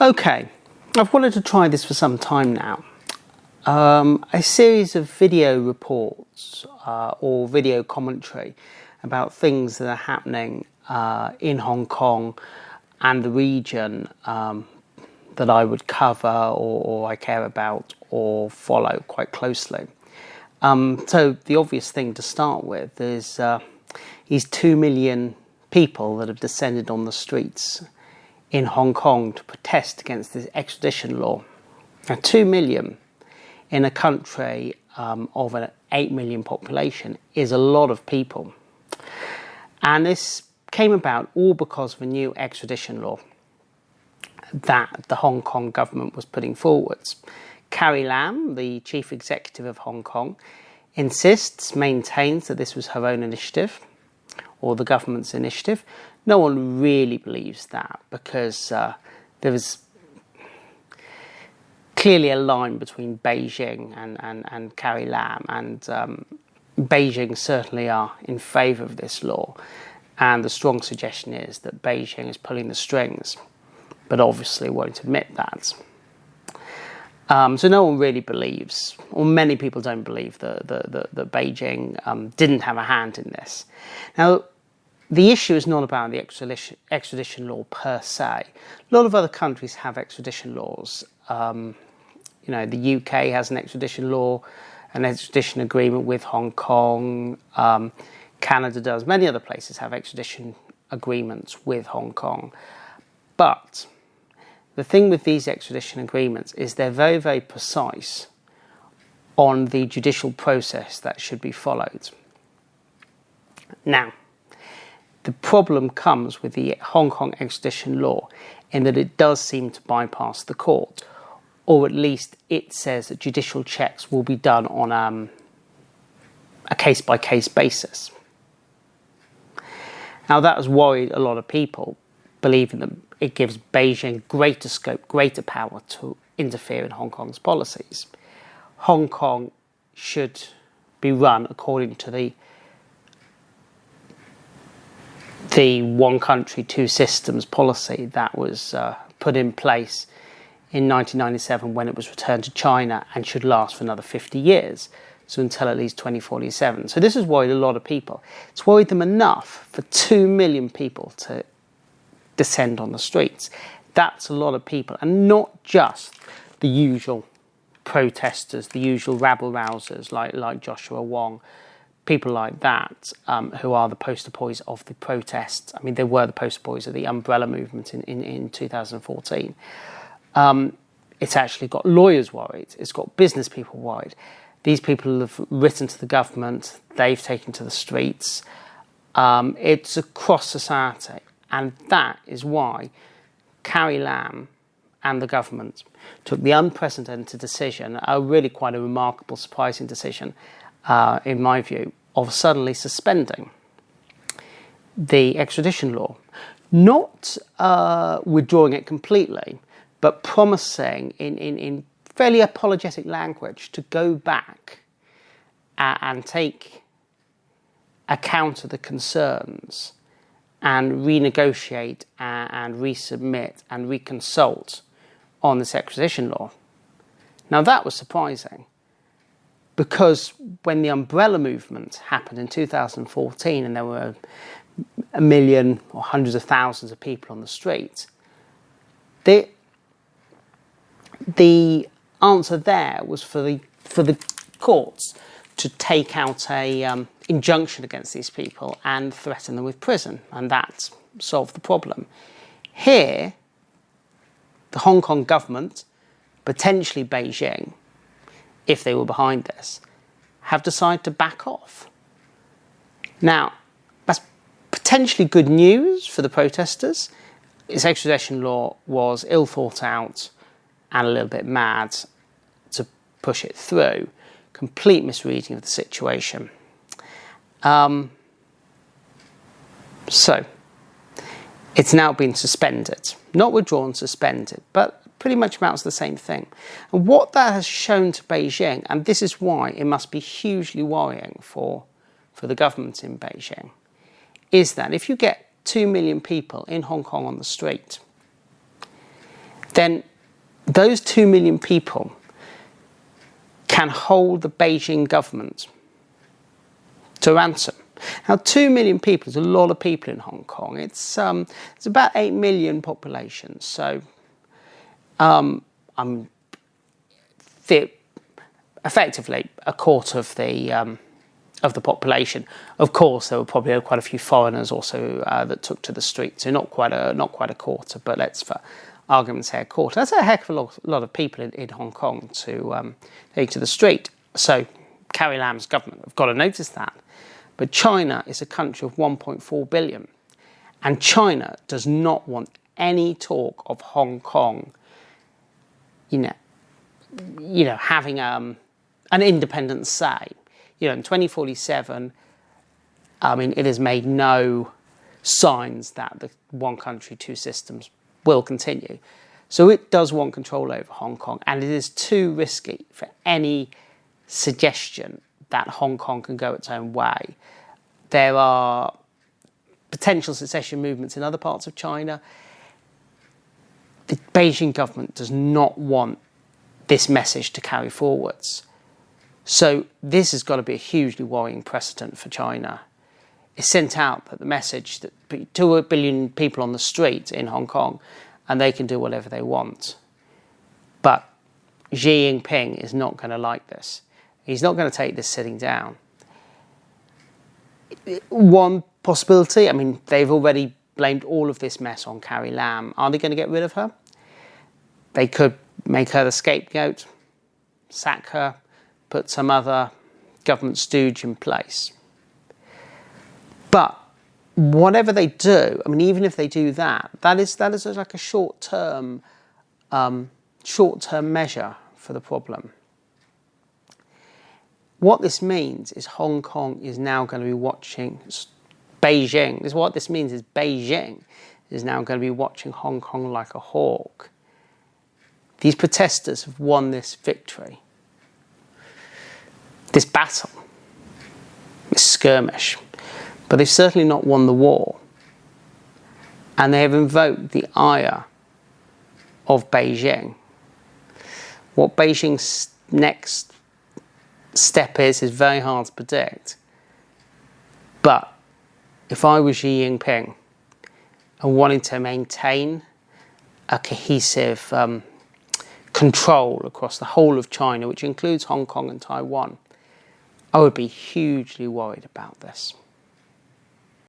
Okay, I've wanted to try this for some time now. A series of video reports or video commentary about things that are happening in Hong Kong and the region that I would cover or I care about or follow quite closely. So the obvious thing to start with is these 2 million people that have descended on the streets in Hong Kong to protest against this extradition law. Now, 2 million in a country of an 8 million population is a lot of people. And this came about all because of a new extradition law that the Hong Kong government was putting forwards. Carrie Lam, the chief executive of Hong Kong, maintains that this was her own initiative, or the government's initiative. No one really believes that because there was clearly a line between Beijing and Carrie Lam, and Beijing certainly are in favour of this law, and the strong suggestion is that Beijing is pulling the strings, but obviously won't admit that. So no one really believes, or many people don't believe, that Beijing didn't have a hand in this. Now, the issue is not about the extradition law per se. A lot of other countries have extradition laws. The UK has an extradition law, an extradition agreement with Hong Kong. Canada does. Many other places have extradition agreements with Hong Kong. But the thing with these extradition agreements is they're very, very precise on the judicial process that should be followed. Now, the problem comes with the Hong Kong extradition law in that it does seem to bypass the court, or at least it says that judicial checks will be done on a case-by-case basis. Now, that has worried a lot of people, believing that it gives Beijing greater scope, greater power to interfere in Hong Kong's policies. Hong Kong should be run according to the one country, two systems policy that was put in place in 1997 when it was returned to China, and should last for another 50 years, so until at least 2047. So this has worried a lot of people. It's worried them enough for 2 million people to descend on the streets. That's a lot of people, and not just the usual protesters, the usual rabble-rousers like Joshua Wong, people like that, who are the poster boys of the protests. I mean, they were the poster boys of the umbrella movement in 2014. It's actually got lawyers worried. It's got business people worried. These people have written to the government. They've taken to the streets. It's across society. And that is why Carrie Lam and the government took the unprecedented decision, really quite a remarkable, surprising decision, in my view, of suddenly suspending the extradition law. Not withdrawing it completely, but promising in fairly apologetic language to go back and take account of the concerns and renegotiate and resubmit and reconsult on this extradition law. Now, that was surprising, because when the umbrella movement happened in 2014 and there were 1 million or hundreds of thousands of people on the street, the answer there was for the courts to take out a injunction against these people and threaten them with prison, and that solved the problem. Here, the Hong Kong government, potentially Beijing, if they were behind this, have decided to back off. Now, that's potentially good news for the protesters. This extradition law was ill thought out and a little bit mad to push it through. Complete misreading of the situation. So, it's now been suspended. Not withdrawn, suspended, but pretty much amounts to the same thing. And what that has shown to Beijing, and this is why it must be hugely worrying for the government in Beijing, is that if you get 2 million people in Hong Kong on the street, then those 2 million people can hold the Beijing government to ransom. Now, 2 million people is a lot of people in Hong Kong. It's about 8 million population. So, effectively a quarter of the population. Of course, there were probably quite a few foreigners also that took to the streets. So not quite a quarter, but let's, for argument's sake, a quarter. That's a heck of a lot of people in Hong Kong to take to the street. So Carrie Lam's government have got to notice that. But China is a country of 1.4 billion, and China does not want any talk of Hong Kong, having an independent say. In 2047, it has made no signs that the one country, two systems will continue. So it does want control over Hong Kong, and it is too risky for any suggestion that Hong Kong can go its own way. There are potential secession movements in other parts of China. The Beijing government does not want this message to carry forwards. So this has got to be a hugely worrying precedent for China. It's sent out that the message that 2 billion people on the street in Hong Kong, and they can do whatever they want. But Xi Jinping is not going to like this. He's not going to take this sitting down. One possibility, they've already blamed all of this mess on Carrie Lam. Are they going to get rid of her? They could make her the scapegoat, sack her, put some other government stooge in place. But whatever they do, even if they do that, that is like a short-term measure for the problem. What this means is Hong Kong is now going to be watching Beijing. What this means is Beijing is now going to be watching Hong Kong like a hawk. These protesters have won this victory, this battle, this skirmish, but they've certainly not won the war. And they have invoked the ire of Beijing. What Beijing's next step is very hard to predict. But if I was Xi Jinping and wanting to maintain a cohesive control across the whole of China, which includes Hong Kong and Taiwan, I would be hugely worried about this.